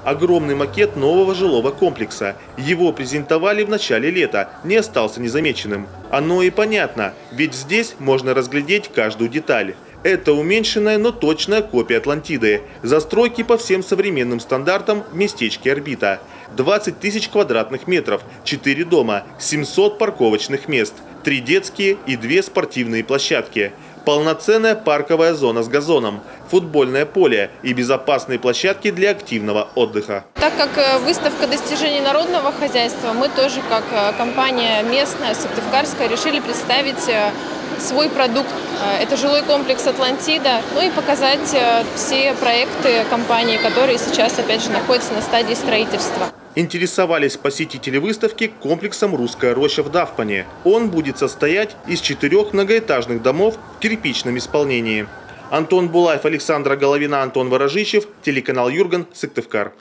Огромный макет нового жилого комплекса. Его презентовали в начале лета, не остался незамеченным. Оно и понятно, ведь здесь можно разглядеть каждую деталь. Это уменьшенная, но точная копия Атлантиды. Застройки по всем современным стандартам в местечке «Орбита». 20 тысяч квадратных метров, 4 дома, 700 парковочных мест, 3 детские и 2 спортивные площадки. Полноценная парковая зона с газоном, футбольное поле и безопасные площадки для активного отдыха. Так как выставка достижений народного хозяйства, мы тоже, как компания местная, Сыктывкарская, решили представить свой продукт. Это жилой комплекс «Атлантида», ну и показать все проекты компании, которые сейчас, опять же, находятся на стадии строительства. Интересовались посетители выставки комплексом «Русская роща» в Давпане. Он будет состоять из 4 многоэтажных домов в кирпичном исполнении. Антон Булаев, Александра Головина, Антон Ворожичев, телеканал Юрган, Сыктывкар.